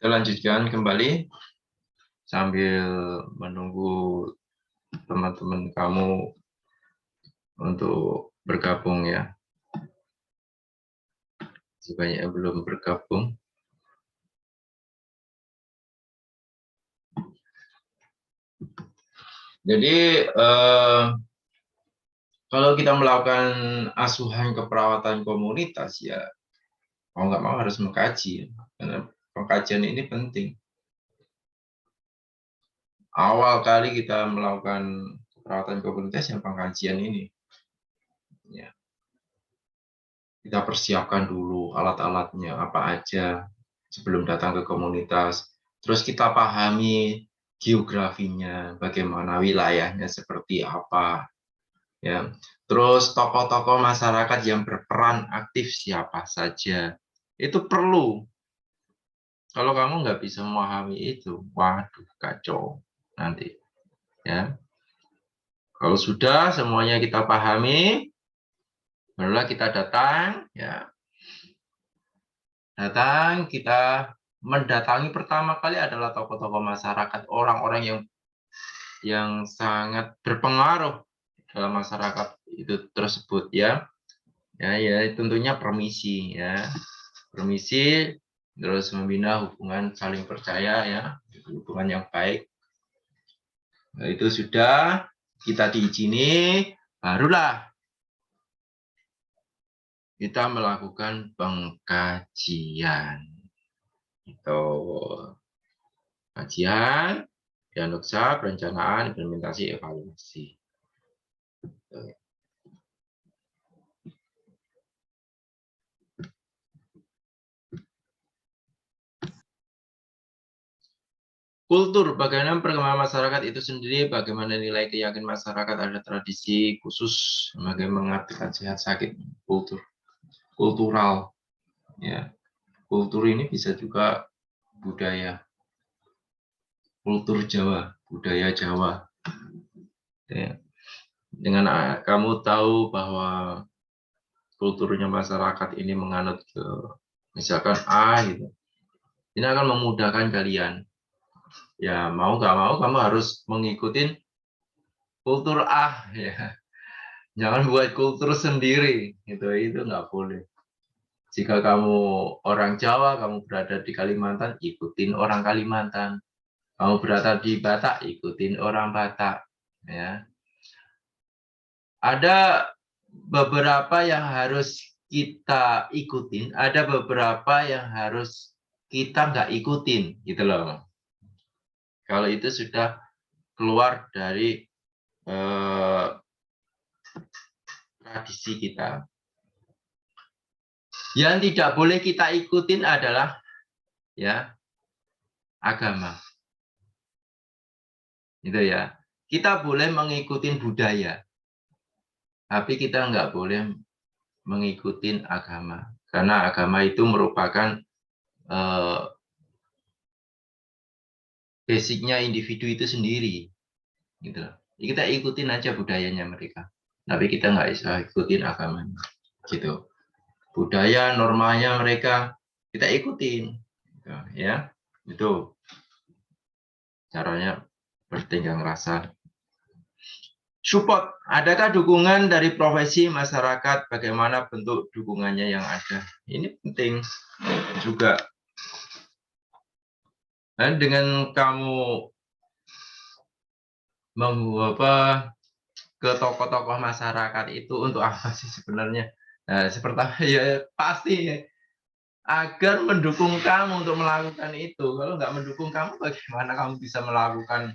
Kita lanjutkan kembali sambil menunggu teman-teman kamu untuk bergabung ya. Banyak yang belum bergabung. Jadi kalau kita melakukan asuhan keperawatan komunitas ya, mau nggak mau harus mengkaji, karena pengkajian ini penting. Awal kali kita melakukan perawatan komunitas yang pengkajian ini. Ya. Kita persiapkan dulu alat-alatnya apa aja sebelum datang ke komunitas. Terus kita pahami geografinya, bagaimana wilayahnya seperti apa. Ya. Terus tokoh-tokoh masyarakat yang berperan aktif siapa saja. Itu perlu. Kalau kamu nggak bisa memahami itu, waduh kacau nanti. Ya. Kalau sudah semuanya kita pahami, barulah kita datang, ya. Datang, kita mendatangi pertama kali adalah tokoh-tokoh masyarakat, orang-orang yang sangat berpengaruh dalam masyarakat itu tersebut ya. Ya tentunya permisi ya. Permisi terus membina hubungan saling percaya ya, hubungan yang baik. Nah, itu sudah kita diizini, barulah kita melakukan pengkajian. Itu kajian, diagnosa, perencanaan, implementasi, evaluasi. Kultur, bagaimana perkembangan masyarakat itu sendiri, bagaimana nilai keyakinan masyarakat, ada tradisi khusus, bagaimana mengartikan sehat sakit, kultural, ya. Kultur ini bisa juga budaya, kultur Jawa, budaya Jawa. Ya. Dengan kamu tahu bahwa kulturnya masyarakat ini menganut ke misalkan A gitu, ini akan memudahkan kalian. Ya mau nggak mau kamu harus mengikuti kultur A ya. Jangan buat kultur sendiri, itu nggak boleh. Jika kamu orang Jawa, kamu berada di Kalimantan, ikutin orang Kalimantan. Kamu berada di Batak, ikutin orang Batak. Ya. Ada beberapa yang harus kita ikutin, ada beberapa yang harus kita nggak ikutin, gitu loh. Kalau itu sudah keluar dari tradisi kita. Yang tidak boleh kita ikutin adalah ya agama. Itu ya. Kita boleh mengikuti budaya, tapi kita nggak boleh mengikuti agama. Karena agama itu merupakan basicnya individu itu sendiri. Gitu. Kita ikutin aja budayanya mereka. Tapi kita nggak bisa ikutin agamanya. Gitu. Budaya, normanya mereka, kita ikutin. Ya, itu caranya bertenggang rasa. Support, adakah dukungan dari profesi masyarakat? Bagaimana bentuk dukungannya yang ada? Ini penting juga. Dan dengan kamu ke tokoh-tokoh masyarakat itu untuk apa sih sebenarnya? Nah, seperti ya pasti ya, agar mendukung kamu untuk melakukan itu. Kalau nggak mendukung kamu, bagaimana kamu bisa melakukan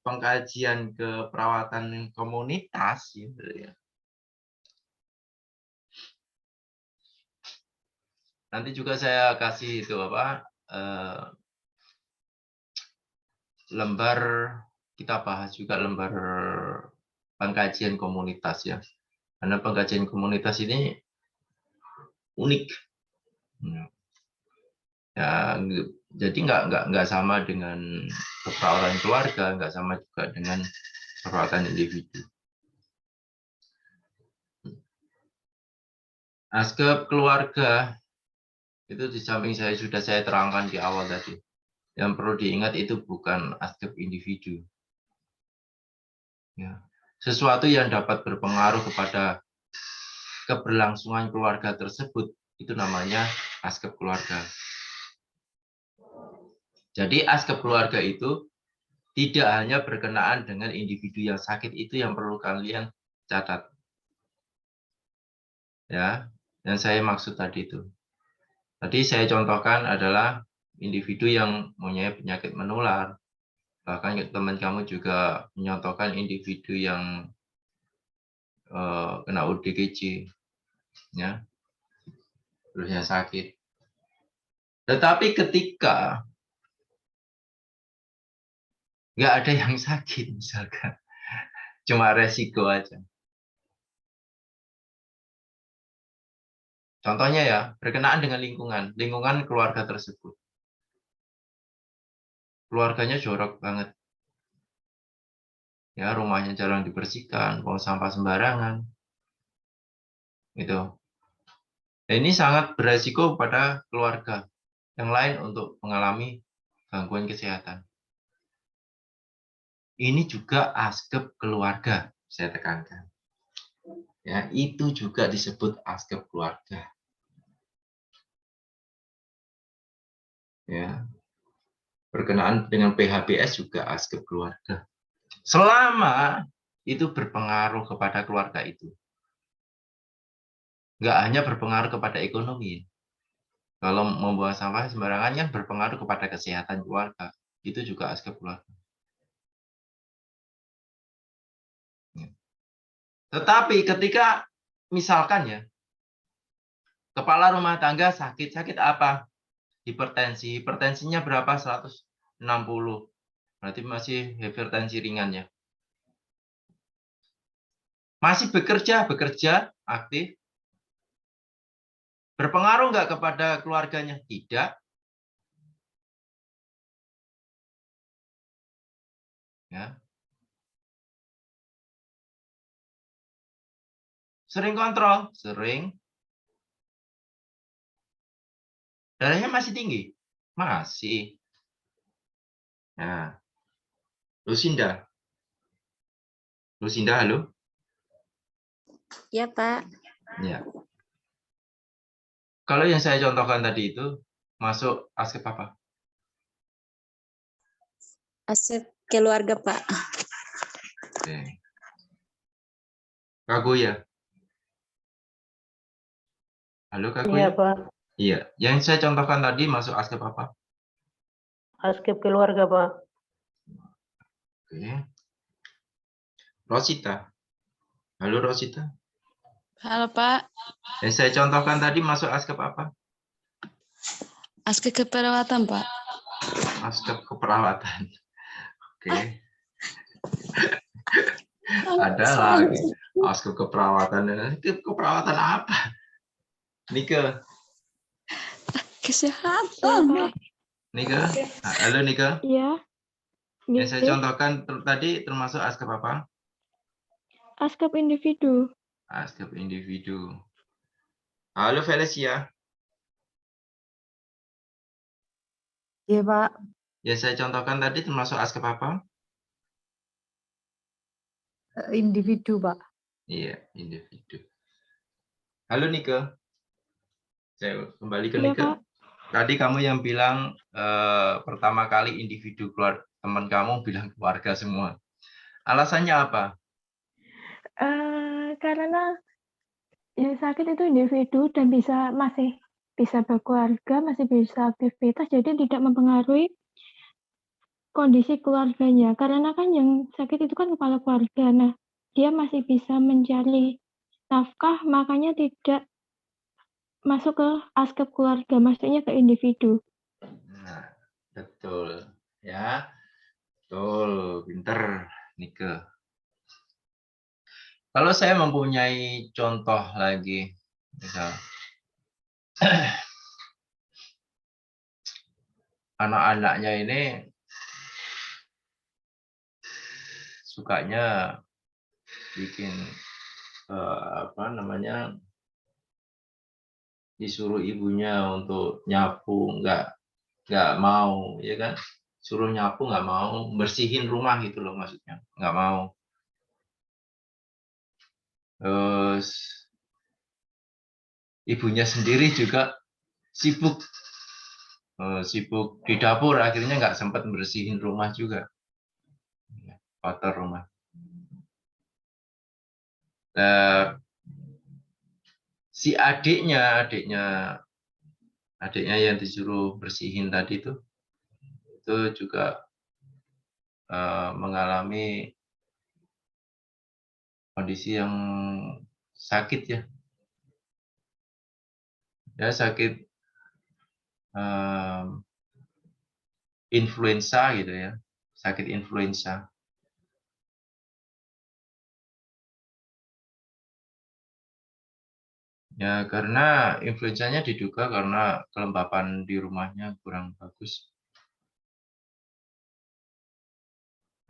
pengkajian keperawatan komunitas gitu ya. Nanti juga saya kasih itu apa lembar, kita bahas juga lembar pengkajian komunitas ya. Karena pengkajian komunitas ini unik. Ya, jadi nggak sama dengan keperawatan keluarga, nggak sama juga dengan perawatan individu. Aspek keluarga, Itu di samping sudah saya terangkan di awal tadi. Yang perlu diingat itu bukan aspek individu. Ya. Sesuatu yang dapat berpengaruh kepada keberlangsungan keluarga tersebut, itu namanya aspek keluarga. Jadi aspek keluarga itu tidak hanya berkenaan dengan individu yang sakit, itu yang perlu kalian catat. Ya, yang saya maksud tadi itu. Tadi saya contohkan adalah individu yang mempunyai penyakit menular. Bahkan teman kamu juga menyontohkan individu yang kena ODGJ, ya, terus yang sakit. Tetapi ketika nggak ada yang sakit, misalkan, cuma resiko aja. Contohnya ya, berkenaan dengan lingkungan keluarga tersebut. Keluarganya jorok banget. Ya, rumahnya jarang dibersihkan, buang sampah sembarangan. Gitu. Dan ini sangat beresiko pada keluarga yang lain untuk mengalami gangguan kesehatan. Ini juga aspek keluarga, saya tekankan. Ya, itu juga disebut aspek keluarga. Ya. Berkenaan dengan PHBS juga aspek keluarga. Selama itu berpengaruh kepada keluarga itu. Nggak hanya berpengaruh kepada ekonomi. Kalau membuang sampah sembarangan yang berpengaruh kepada kesehatan keluarga. Itu juga aspek keluarga. Tetapi ketika misalkan ya, kepala rumah tangga sakit apa? Hipertensi. Hipertensinya berapa? 160. Berarti masih hipertensi ringan ya. Masih bekerja aktif. Berpengaruh nggak kepada keluarganya? Tidak. Ya. Sering kontrol? Sering. Darahnya masih tinggi? Masih. Nah, Lucinda. Lucinda, halo? Ya, Pak. Ya. Kalau yang saya contohkan tadi itu masuk aspek apa? Aset keluarga, Pak. Oke. Kaguya. Halo Kaguya? Iya, Pak. Iya. Yang saya contohkan tadi masuk aspek apa? Askep keluarga, Pak. Oke. Rosita. Halo Rosita. Halo Pak, Yang saya contohkan tadi masuk aspek apa? aspek keperawatan Pak. Aspek keperawatan. Oke. Ada lagi. Aspek keperawatan. Itu keperawatan apa? Nika. Kesehatan. Pak. Nika. Halo Nika. Iya. Yang saya contohkan tadi termasuk aspek apa? Askep individu. Aspek individu. Halo Felicia. Iya, Pak. Yang saya contohkan tadi termasuk aspek apa? Individu, Pak. Iya, individu. Halo Nika. Saya kembali ke Iya, Nika. Pak. Tadi kamu yang bilang pertama kali individu teman kamu bilang keluarga semua. Alasannya apa? Karena yang sakit itu individu dan masih bisa berkeluarga, masih bisa aktivitas, jadi tidak mempengaruhi kondisi keluarganya. Karena kan yang sakit itu kan kepala keluarga. Nah, dia masih bisa mencari nafkah, makanya tidak masuk ke askep keluarga, maksudnya ke individu. Nah, betul. Ya, betul. Pinter, Nika. Kalau saya mempunyai contoh lagi, misal anak-anaknya ini sukanya bikin apa namanya, disuruh ibunya untuk nyapu, nggak mau, ya kan? Suruh nyapu nggak mau, bersihin rumah gitu loh maksudnya, nggak mau. Terus ibunya sendiri juga sibuk di dapur, akhirnya nggak sempat bersihin rumah juga, kotor rumah. Si adiknya yang disuruh bersihin tadi itu juga mengalami kondisi yang sakit ya, sakit influenza gitu ya, sakit influenza. Ya, karena influenzanya diduga karena kelembapan di rumahnya kurang bagus.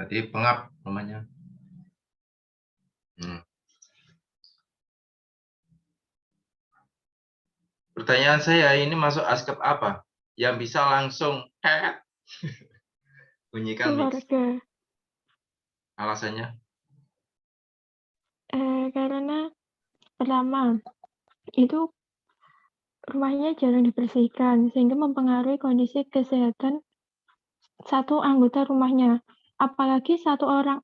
Jadi pengap namanya. Pertanyaan saya, ini masuk askep apa? Yang bisa langsung bunyikan mix. Keluarga. Alasannya? Karena pertama, itu rumahnya jarang dibersihkan, sehingga mempengaruhi kondisi kesehatan satu anggota rumahnya. Apalagi satu orang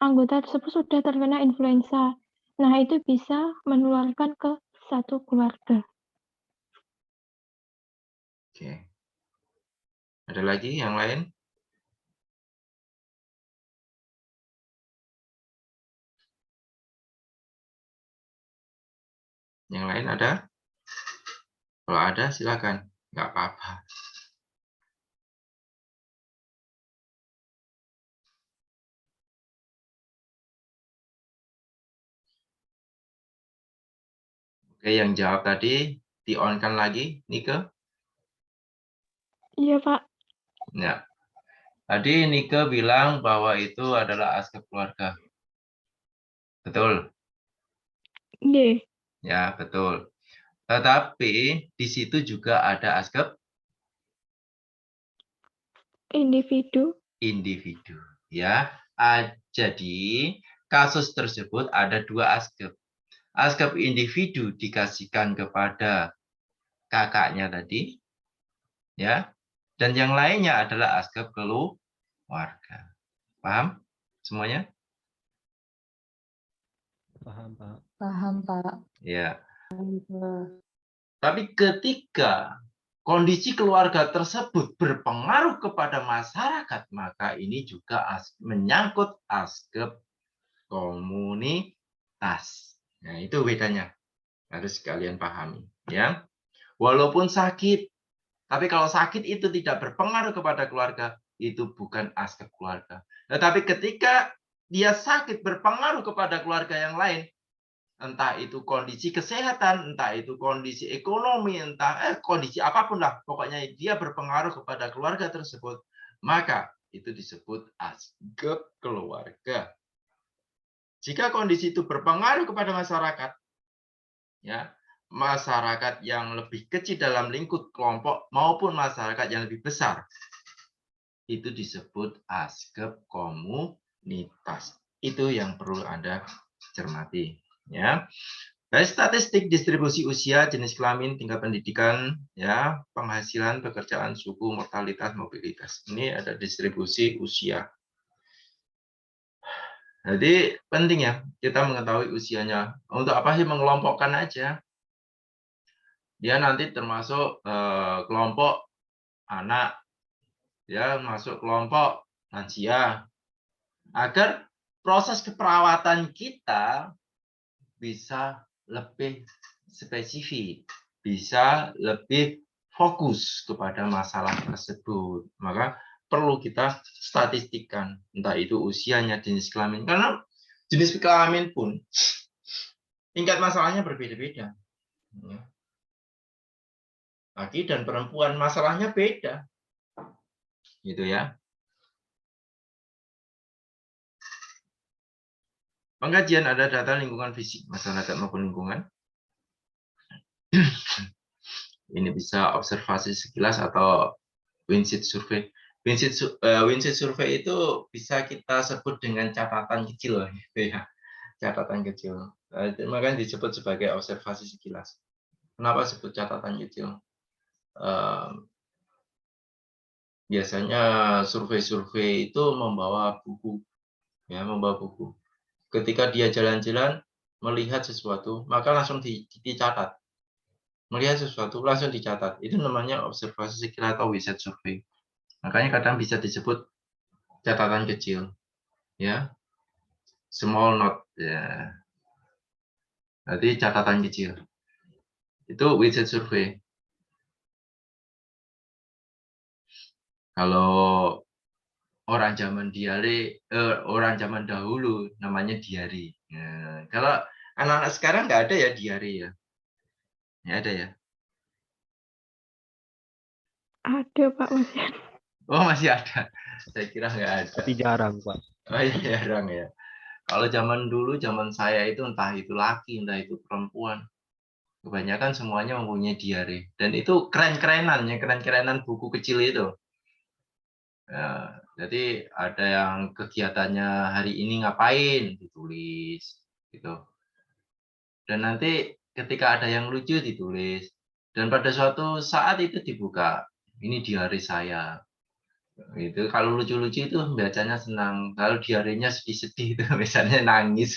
anggota tersebut sudah terkena influenza. Nah, itu bisa menularkan ke satu keluarga. Oke. Ada lagi yang lain? Yang lain ada? Kalau ada silakan, nggak apa-apa. Oke, yang jawab tadi di-on-kan lagi, Nike? Iya, Pak. Ya. Tadi Nike bilang bahwa itu adalah askep keluarga. Betul? Iya. Ya, betul. Tetapi di situ juga ada askep Individu. Ya. Jadi kasus tersebut ada dua askep. Askep individu dikasihkan kepada kakaknya tadi, ya. Dan yang lainnya adalah askep keluarga. Paham semuanya? Paham, Pak. Paham, Pak. Ya. Tapi ketika kondisi keluarga tersebut berpengaruh kepada masyarakat, maka ini juga menyangkut askep komunitas. Nah, itu bedanya. Harus kalian pahami, ya. Walaupun sakit, tapi kalau sakit itu tidak berpengaruh kepada keluarga, itu bukan askep keluarga. Tetapi ketika dia sakit berpengaruh kepada keluarga yang lain, entah itu kondisi kesehatan, entah itu kondisi ekonomi, entah kondisi apapun lah, pokoknya dia berpengaruh kepada keluarga tersebut, maka itu disebut askep keluarga. Jika kondisi itu berpengaruh kepada masyarakat, ya, masyarakat yang lebih kecil dalam lingkup kelompok maupun masyarakat yang lebih besar, itu disebut askep komunitas. Itu yang perlu Anda cermati, ya. Dari statistik distribusi usia, jenis kelamin, tingkat pendidikan, ya, penghasilan, pekerjaan, suku, mortalitas, mobilitas. Ini ada distribusi usia. Jadi penting ya kita mengetahui usianya. Untuk apa sih mengelompokkan aja? Dia nanti termasuk kelompok anak, ya, masuk kelompok lansia. Agar proses keperawatan kita bisa lebih spesifik, bisa lebih fokus kepada masalah tersebut. Maka perlu kita statistikkan, entah itu usianya, jenis kelamin. Karena jenis kelamin pun tingkat masalahnya berbeda-beda. Laki dan perempuan masalahnya beda. Gitu ya. Pengkajian ada data lingkungan fisik masyarakat maupun lingkungan. Ini bisa observasi sekilas atau Windsheet survey. Windsheet survey itu bisa kita sebut dengan catatan kecil, ya. Catatan kecil. Makanya disebut sebagai observasi sekilas. Kenapa sebut catatan kecil? Biasanya survei-survei itu membawa buku, ya, membawa buku. Ketika dia jalan-jalan melihat sesuatu, maka langsung dicatat. Melihat sesuatu langsung dicatat. Itu namanya observasi sekilas atau Windsheet survey. Makanya kadang bisa disebut catatan kecil, ya, small note, ya. Berarti catatan kecil. Itu Windsheet survey. Kalau orang zaman dahulu namanya diary. Nah, kalau anak-anak sekarang nggak ada ya diary ya, nggak ada ya. Ada Pak, masih ada. Oh masih ada. Saya kira nggak ada. Tapi jarang, Pak. Oh iya jarang ya. Kalau zaman dulu, zaman saya itu entah itu laki, entah itu perempuan, kebanyakan semuanya mempunyai diary. Dan itu keren-kerenan ya, keren-kerenan buku kecil itu. Ya, jadi ada yang kegiatannya hari ini ngapain ditulis gitu. Dan nanti ketika ada yang lucu ditulis. Dan pada suatu saat itu dibuka. Ini diary saya. Itu kalau lucu-lucu itu bacanya senang. Kalau diarinya sedih-sedih itu misalnya nangis.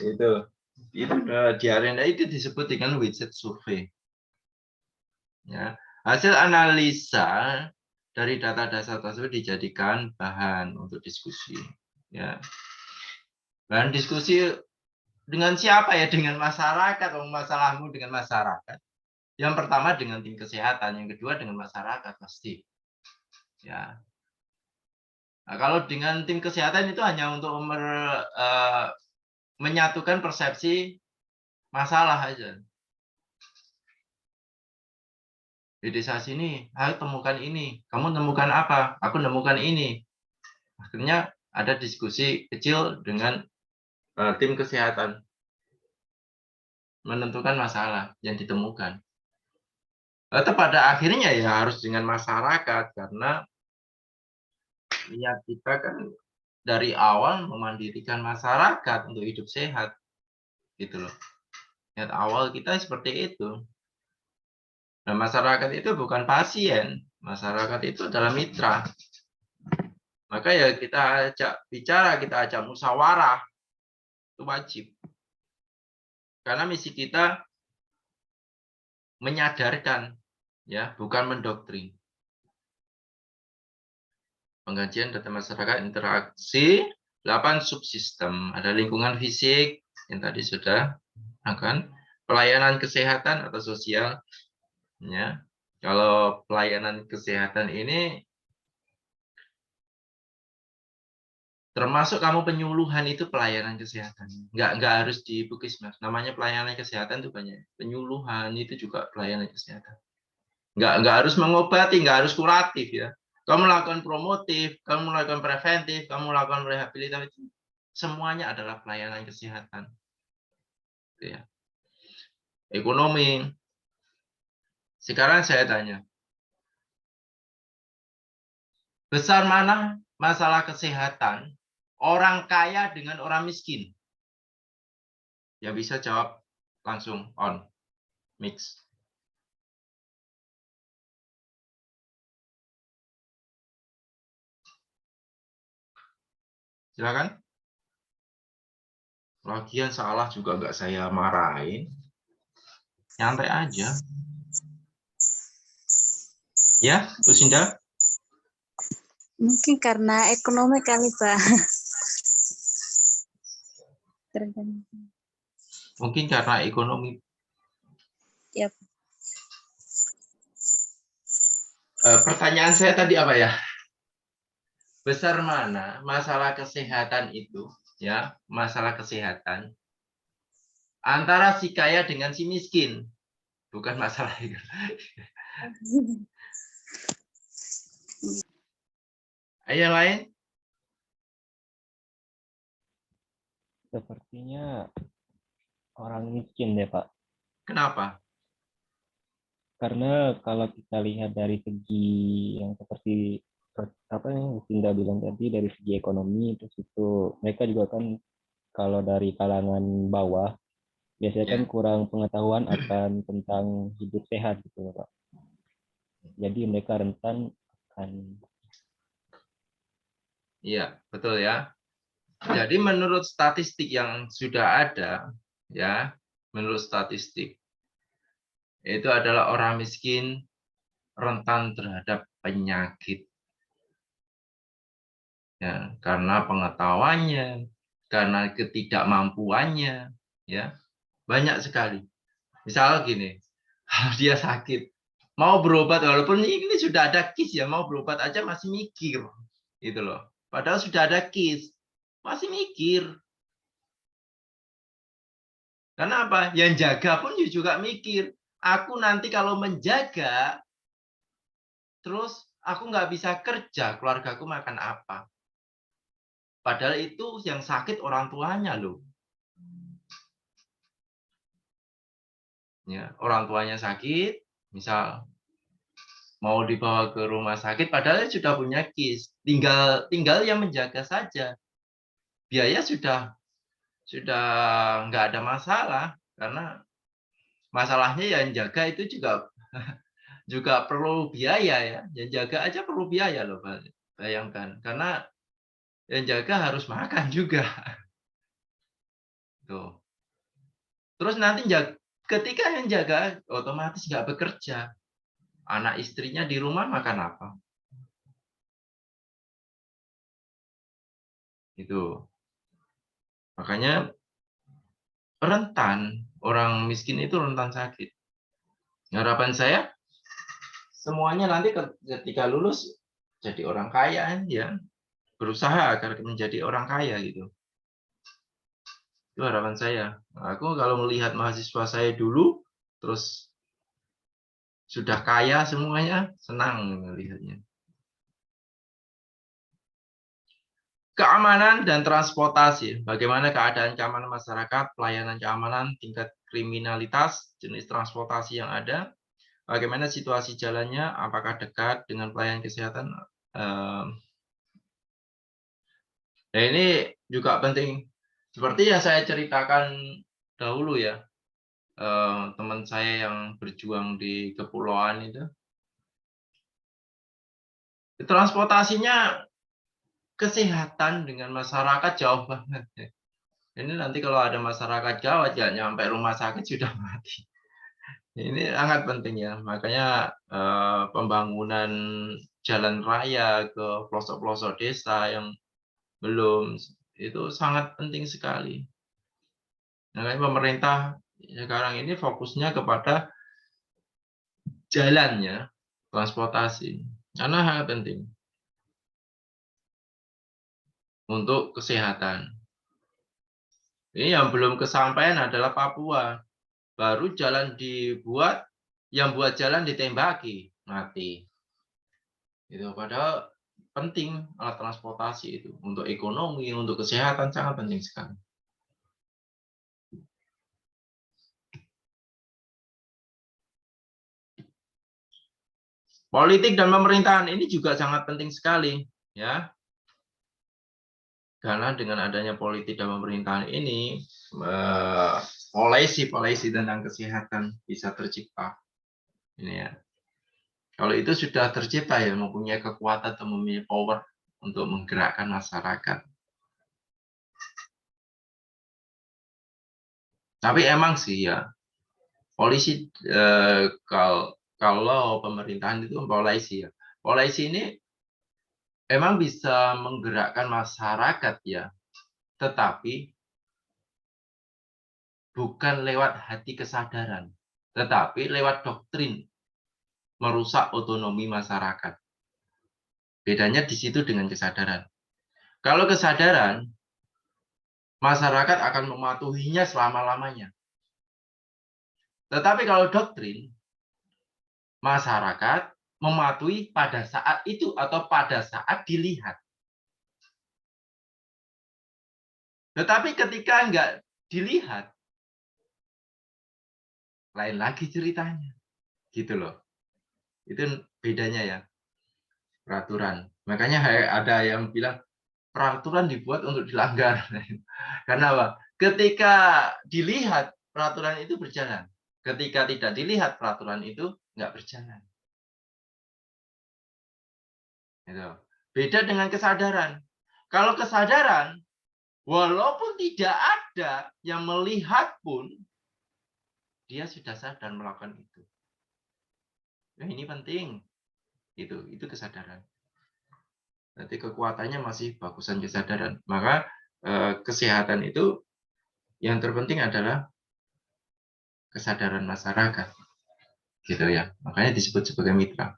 itu diary itu disebut dengan Windsheet survey. Ya. Hasil analisa dari data dasar tersebut dijadikan bahan untuk diskusi. Ya. Bahan diskusi dengan siapa ya? Dengan masyarakat. Masalahmu dengan masyarakat. Yang pertama dengan tim kesehatan, yang kedua dengan masyarakat pasti. Ya. Nah, kalau dengan tim kesehatan itu hanya untuk menyatukan persepsi masalah aja. Di desa sini, aku temukan ini. Kamu temukan apa? Aku temukan ini. Akhirnya ada diskusi kecil dengan tim kesehatan. Menentukan masalah yang ditemukan. Atau pada akhirnya ya harus dengan masyarakat. Karena niat kita kan dari awal memandirikan masyarakat untuk hidup sehat. Gitu loh. Niat awal kita seperti itu. Nah, masyarakat itu bukan pasien. Masyarakat itu adalah mitra. Maka ya kita ajak bicara, kita ajak musyawarah. Itu wajib. Karena misi kita menyadarkan, ya, bukan mendoktrin. Pengkajian data masyarakat interaksi 8 subsistem. Ada lingkungan fisik yang tadi sudah akan pelayanan kesehatan atau sosial, ya. Kalau pelayanan kesehatan ini termasuk kamu penyuluhan itu pelayanan kesehatan. Nggak harus di Puskesmas. Namanya pelayanan kesehatan itu banyak. Penyuluhan itu juga pelayanan kesehatan. Nggak harus mengobati, nggak harus kuratif ya. Kamu melakukan promotif, kamu melakukan preventif, kamu melakukan rehabilitatif. Semuanya adalah pelayanan kesehatan. Ya. Ekonomi. Sekarang saya tanya. Besar mana masalah kesehatan orang kaya dengan orang miskin? Yang bisa jawab langsung on. Mix. Silakan. Lagian salah juga nggak saya marahin. Nyantai aja. Ya, Bu Sinda? Mungkin karena ekonomi kali, Pak. Mungkin karena ekonomi. Yap. Pertanyaan saya tadi apa ya? Besar mana masalah kesehatan itu, ya, masalah kesehatan antara si kaya dengan si miskin, bukan masalah itu. Yang lain? Sepertinya orang miskin deh, Pak. Kenapa? Karena kalau kita lihat dari segi yang seperti apa yang Cinda bilang tadi, dari segi ekonomi, terus itu mereka juga kan kalau dari kalangan bawah biasanya kan Ya. kurang pengetahuan akan tentang hidup sehat gitu Pak. Jadi mereka rentan akan. Iya, betul ya. Jadi menurut statistik yang sudah ada, ya, menurut statistik, itu adalah orang miskin rentan terhadap penyakit. Ya, karena pengetahuannya, karena ketidakmampuannya, ya, banyak sekali. Misal gini, dia sakit, mau berobat walaupun ini sudah ada KIS ya, mau berobat aja masih mikir, gitu loh. Padahal sudah ada KIS, masih mikir. Karena apa? Yang jaga pun juga mikir. Aku nanti kalau menjaga, terus aku nggak bisa kerja, keluargaku makan apa? Padahal itu yang sakit orang tuanya loh. Ya, orang tuanya sakit, misal mau dibawa ke rumah sakit, padahal sudah punya KIS, tinggal yang menjaga saja. Biaya sudah nggak ada masalah, karena masalahnya yang jaga itu juga perlu biaya ya. Yang jaga aja perlu biaya loh, bayangkan. Karena yang jaga harus makan juga. Tuh. Terus nanti ketika yang jaga otomatis nggak bekerja. Anak istrinya di rumah makan apa? Itu. Makanya rentan, orang miskin itu rentan sakit. Harapan saya semuanya nanti ketika lulus jadi orang kaya ya, berusaha agar menjadi orang kaya gitu. Itu harapan saya. Aku kalau melihat mahasiswa saya dulu terus sudah kaya semuanya, senang melihatnya. Keamanan dan transportasi. Bagaimana keadaan keamanan masyarakat, pelayanan keamanan, tingkat kriminalitas, jenis transportasi yang ada, bagaimana situasi jalannya, apakah dekat dengan pelayanan kesehatan. Nah ini juga penting. Seperti yang saya ceritakan dahulu ya, teman saya yang berjuang di kepulauan itu, transportasinya kesehatan dengan masyarakat jauh banget. Ini nanti kalau ada masyarakat gawat ya nyampe rumah sakit sudah mati. Ini sangat penting ya. Makanya pembangunan jalan raya ke pelosok-pelosok desa yang belum itu sangat penting sekali. Makanya pemerintah sekarang ini fokusnya kepada jalannya, transportasi. Karena sangat penting untuk kesehatan. Ini yang belum kesampaian adalah Papua. Baru jalan dibuat, yang buat jalan ditembaki, mati. Itu padahal penting alat transportasi itu untuk ekonomi, untuk kesehatan sangat penting sekali. Politik dan pemerintahan ini juga sangat penting sekali, ya. Karena dengan adanya politik dan pemerintahan ini, polisi tentang kesehatan bisa tercipta. Ini ya. Kalau itu sudah tercipta ya, mempunyai kekuatan atau mempunyai power untuk menggerakkan masyarakat. Tapi emang sih ya, polisi kalau pemerintahan itu polisi ya. Polisi ini emang bisa menggerakkan masyarakat ya, tetapi bukan lewat hati kesadaran, tetapi lewat doktrin merusak otonomi masyarakat. Bedanya di situ dengan kesadaran. Kalau kesadaran, masyarakat akan mematuhinya selama-lamanya. Tetapi kalau doktrin, masyarakat mematuhi pada saat itu atau pada saat dilihat. Tetapi ketika enggak dilihat, lain lagi ceritanya. Gitu loh. Itu bedanya ya, peraturan. Makanya ada yang bilang peraturan dibuat untuk dilanggar. Karena apa? Ketika dilihat peraturan itu berjalan. Ketika tidak dilihat peraturan itu nggak berjalan. Gitu. Beda dengan kesadaran. Kalau kesadaran, walaupun tidak ada yang melihat pun, dia sudah sadar melakukan itu. Nah, ini penting. Itu kesadaran. Nanti kekuatannya masih bagusan kesadaran. Maka kesehatan itu yang terpenting adalah kesadaran masyarakat. Gitu ya. Makanya disebut sebagai mitra.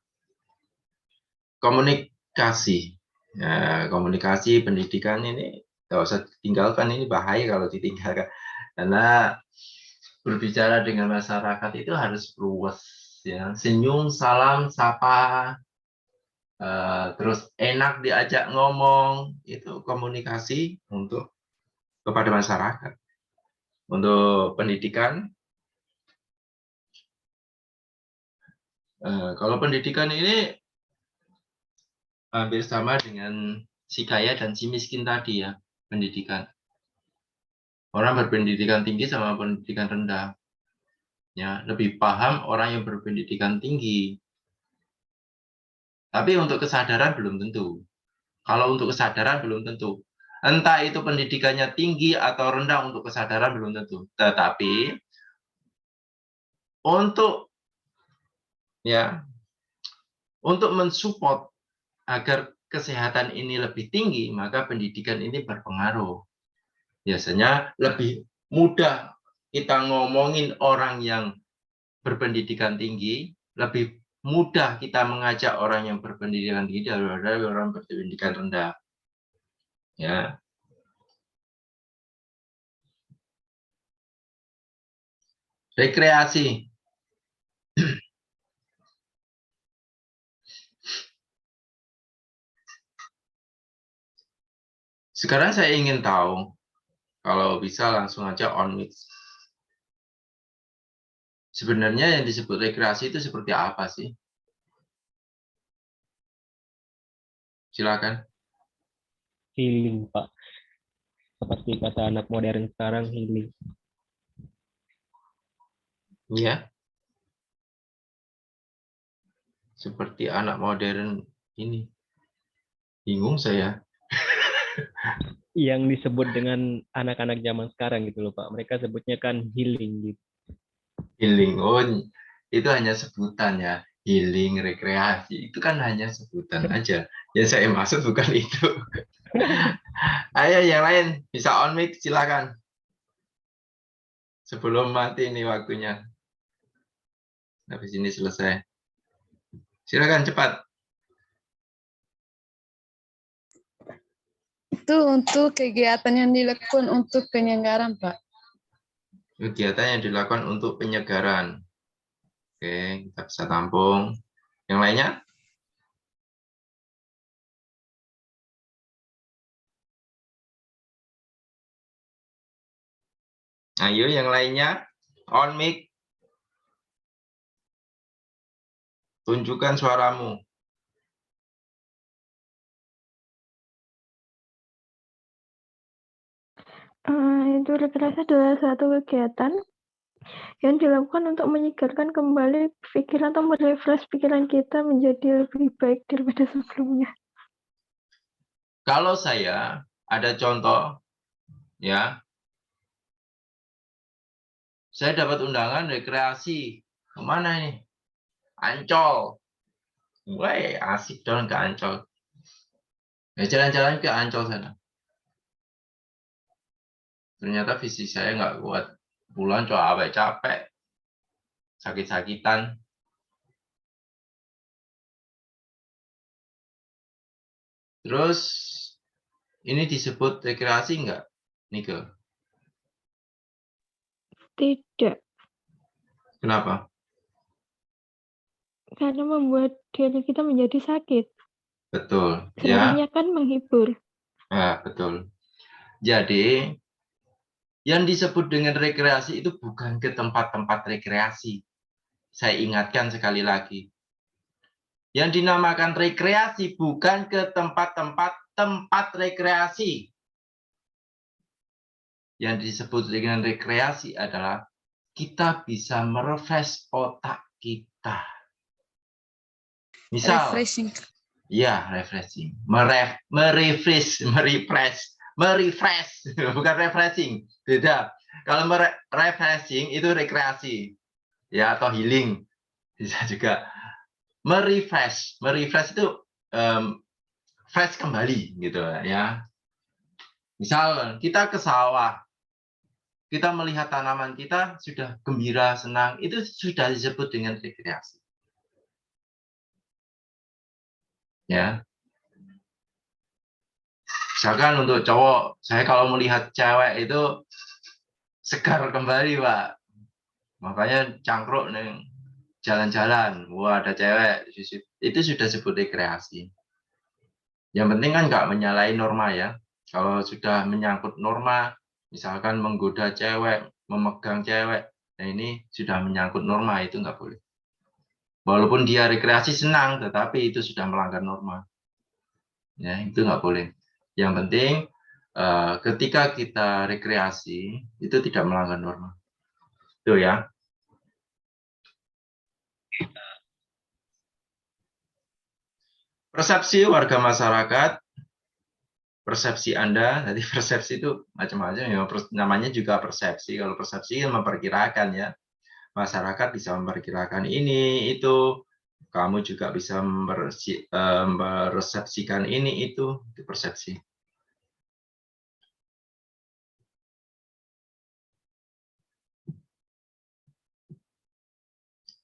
Komunikasi. Komunikasi, pendidikan ini tidak usah ditinggalkan, ini bahaya kalau ditinggalkan. Karena berbicara dengan masyarakat itu harus luas, ya. Senyum, salam, sapa, terus enak diajak ngomong, itu komunikasi untuk kepada masyarakat. Untuk pendidikan, kalau pendidikan ini hampir sama dengan si kaya dan si miskin tadi ya, pendidikan. Orang berpendidikan tinggi sama pendidikan rendah. Ya, lebih paham orang yang berpendidikan tinggi. Tapi untuk kesadaran belum tentu. Kalau untuk kesadaran belum tentu. Entah itu pendidikannya tinggi atau rendah, untuk kesadaran belum tentu. Tetapi untuk mensupport agar kesehatan ini lebih tinggi, maka pendidikan ini berpengaruh. Biasanya lebih mudah kita ngomongin orang yang berpendidikan tinggi, lebih mudah kita mengajak orang yang berpendidikan tinggi daripada orang berpendidikan rendah. Ya. Rekreasi. Sekarang saya ingin tahu, kalau bisa langsung aja on mix. Sebenarnya yang disebut rekreasi itu seperti apa sih? Silakan. Healing, Pak. Seperti kata anak modern sekarang, healing. Iya. Seperti anak modern ini. Bingung saya. Yang disebut dengan anak-anak zaman sekarang gitu loh, Pak. Mereka sebutnya kan healing gitu. Healing. Oh, itu hanya sebutan ya. Healing, rekreasi. Itu kan hanya sebutan aja. Yang saya maksud bukan itu. Ayo yang lain bisa on mic, silakan. Sebelum mati ini waktunya. Habis ini selesai. Silakan cepat. Itu untuk kegiatan yang dilakukan untuk penyegaran, Pak. Kegiatan yang dilakukan untuk penyegaran. Oke, kita bisa tampung. Yang lainnya? Ayo yang lainnya. On mic. Tunjukkan suaramu. Itu rekreasi adalah satu kegiatan yang dilakukan untuk menyegarkan kembali pikiran atau merefresh pikiran kita menjadi lebih baik daripada sebelumnya. Kalau saya ada contoh, ya, saya dapat undangan rekreasi. Kemana ini? Ancol. Wah, asik dong ke Ancol. Ya, jalan-jalan ke Ancol sana. Ternyata fisik saya nggak kuat. Pulang capek, sakit-sakitan. Terus, ini disebut rekreasi nggak, Nike? Tidak, Kenapa? karena membuat diri kita menjadi sakit. Betul, ya. Sebenarnya kan menghibur. Nah, betul. Jadi, yang disebut dengan rekreasi itu bukan ke tempat-tempat rekreasi. saya ingatkan sekali lagi. Yang dinamakan rekreasi bukan ke tempat rekreasi. Yang disebut dengan rekreasi adalah kita bisa merefresh otak kita. Misal, Refreshing. ya refreshing, merefresh, bukan refreshing, beda. Kalau refreshing itu rekreasi, ya atau healing, bisa juga. Merefresh itu fresh kembali, gitu ya. Misal kita ke sawah, kita melihat tanaman kita sudah gembira, senang, itu sudah disebut dengan rekreasi. Ya. Misalkan untuk cowok, saya kalau melihat cewek itu segar kembali, Pak. Makanya cangkruk nih, jalan-jalan, wah ada cewek, itu sudah disebut rekreasi. Yang penting kan nggak menyalahi norma ya. Kalau sudah menyangkut norma, misalkan menggoda cewek, memegang cewek, nah ini sudah menyangkut norma, itu nggak boleh. Walaupun dia rekreasi senang, tetapi itu sudah melanggar norma. Ya, itu nggak boleh. Yang penting ketika kita rekreasi, itu tidak melanggar norma. Itu ya. Persepsi warga masyarakat, persepsi Anda, nanti persepsi itu macam-macam ya, namanya juga persepsi. Kalau persepsi memperkirakan ya, masyarakat bisa memperkirakan ini, itu, kamu juga bisa meresepsikan ini, itu persepsi.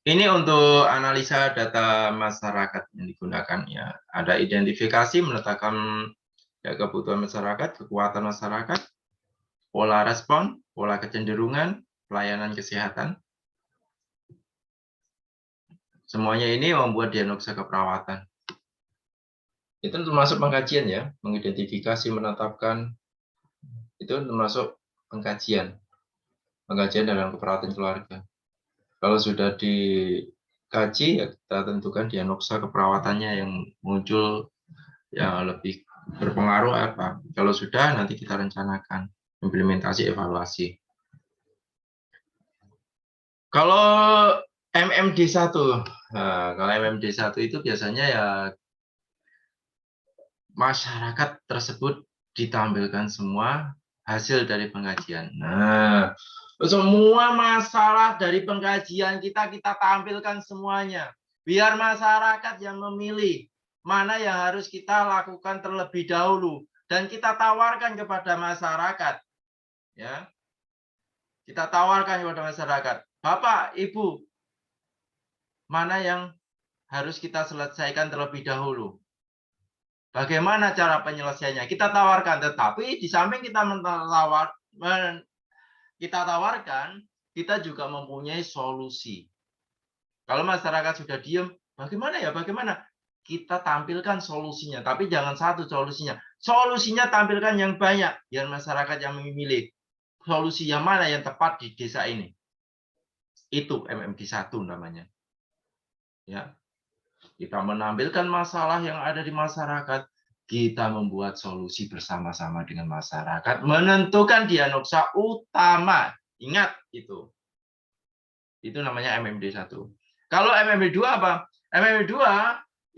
Ini untuk analisa data masyarakat yang digunakan ya. Ada identifikasi menetapkan ya, kebutuhan masyarakat, kekuatan masyarakat, pola respon, pola kecenderungan, pelayanan kesehatan. Semuanya ini membuat diagnosa keperawatan. Itu termasuk pengkajian ya, mengidentifikasi, menetapkan, itu termasuk pengkajian dalam keperawatan keluarga. Kalau sudah dikaji, ya kita tentukan diagnosa keperawatannya yang muncul yang lebih berpengaruh apa. Kalau sudah, nanti kita rencanakan implementasi evaluasi. Kalau MMD1, nah, kalau MMD1 itu biasanya ya masyarakat tersebut ditampilkan semua hasil dari pengkajian. Nah, semua masalah dari pengkajian kita tampilkan semuanya. Biar masyarakat yang memilih mana yang harus kita lakukan terlebih dahulu. Dan kita tawarkan kepada masyarakat. Ya, kita tawarkan kepada masyarakat. Bapak, Ibu, mana yang harus kita selesaikan terlebih dahulu? Bagaimana cara penyelesaiannya? Kita tawarkan, tetapi di samping kita tawarkan, kita juga mempunyai solusi. Kalau masyarakat sudah diam, bagaimana ya? Bagaimana? Kita tampilkan solusinya, tapi jangan satu solusinya. Solusinya tampilkan yang banyak, biar masyarakat yang memilih solusi yang mana yang tepat di desa ini. Itu MMD1 namanya. Ya. Kita menampilkan masalah yang ada di masyarakat, kita membuat solusi bersama-sama dengan masyarakat, menentukan diagnosa utama. Ingat itu. Itu namanya MMD1. Kalau MMD2 apa? MMD2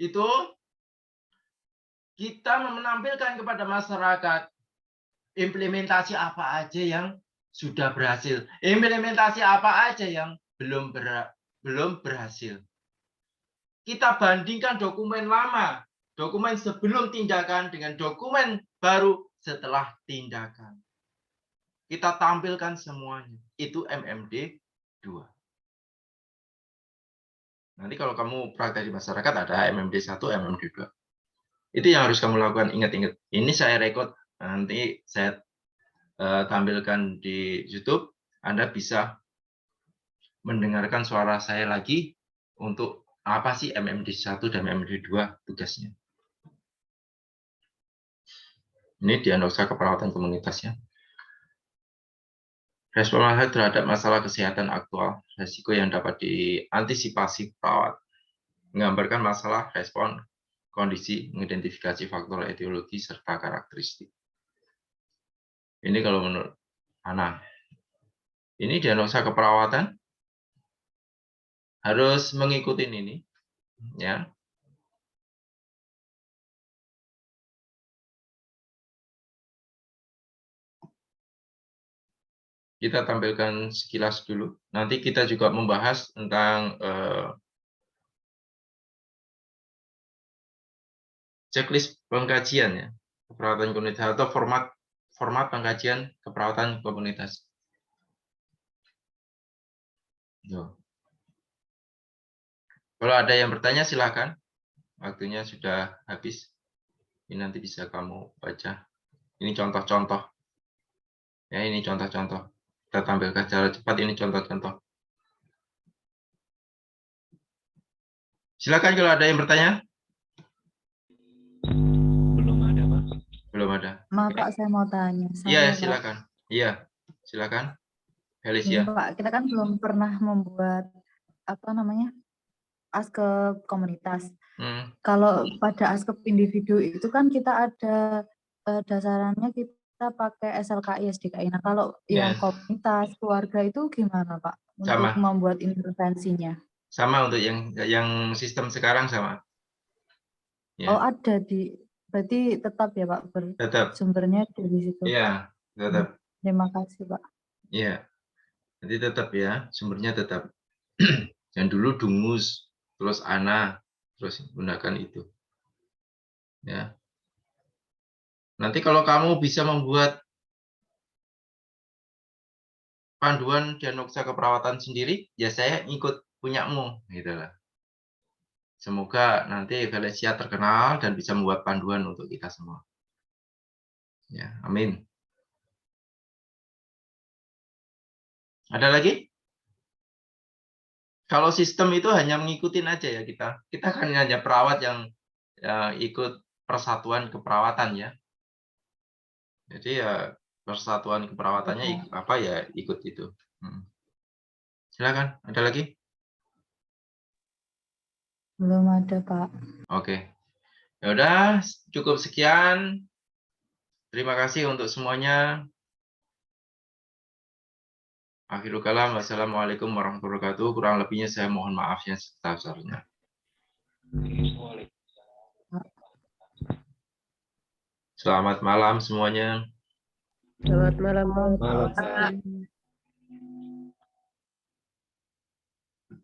itu kita menampilkan kepada masyarakat implementasi apa aja yang sudah berhasil, implementasi apa aja yang belum berhasil. Kita bandingkan dokumen lama, dokumen sebelum tindakan dengan dokumen baru setelah tindakan. Kita tampilkan semuanya. Itu MMD 2. Nanti kalau kamu praktek di masyarakat ada MMD 1, MMD 2. Itu yang harus kamu lakukan. Ingat-ingat. Ini saya rekod. Nanti saya tampilkan di YouTube. Anda bisa mendengarkan suara saya lagi untuk apa sih MMD 1 dan MMD 2 tugasnya. Ini diagnosa keperawatan komunitasnya. Respon terhadap masalah kesehatan aktual, resiko yang dapat diantisipasi perawat. Menggambarkan masalah, respon, kondisi, mengidentifikasi faktor etiologi, serta karakteristik. Ini kalau menurut Ana. Ini diagnosa keperawatan harus mengikuti ini, ya. Kita tampilkan sekilas dulu. Nanti kita juga membahas tentang checklist pengkajian ya, keperawatan komunitas atau format pengkajian keperawatan komunitas. Kalau ada yang bertanya silakan. Waktunya sudah habis. Ini nanti bisa kamu baca. Ini contoh-contoh. Ya, ini contoh-contoh. Kita tampilkan secara cepat, ini contoh-contoh. Silakan kalau ada yang bertanya. Belum ada, Pak. Belum ada. Maaf Pak, saya mau tanya. Iya, Pak. silakan. Iya, silakan. Ini Felicia. Pak, kita kan belum pernah membuat askep komunitas. Kalau pada askep individu itu kan kita ada dasarannya kita pakai SLKI SDKI. Nah kalau yang komunitas keluarga itu gimana Pak untuk membuat intervensinya? Sama untuk yang sistem sekarang sama. Ya. Oh ada berarti tetap ya Pak tetap. Sumbernya dari situ. Iya tetap. Terima kasih Pak. Iya. Jadi tetap ya sumbernya tetap. Yang dulu Dungus, terus Ana, terus gunakan itu. Ya. Nanti kalau kamu bisa membuat panduan diagnosa keperawatan sendiri, ya saya ikut punyamu, gitu lah. Semoga nanti Felicia terkenal dan bisa membuat panduan untuk kita semua. Ya, amin. Ada lagi? Kalau sistem itu hanya mengikuti aja ya kita kan hanya perawat yang ikut persatuan keperawatan ya. Jadi ya persatuan keperawatannya apa ya ikut itu. Silakan, ada lagi? Belum ada Pak. Oke, ya udah cukup sekian. Terima kasih untuk semuanya. Akhirul kalam, wassalamualaikum warahmatullahi wabarakatuh. Kurang lebihnya saya mohon maaf yang sebesar-besarnya. Selamat malam semuanya. Selamat malam. Malam.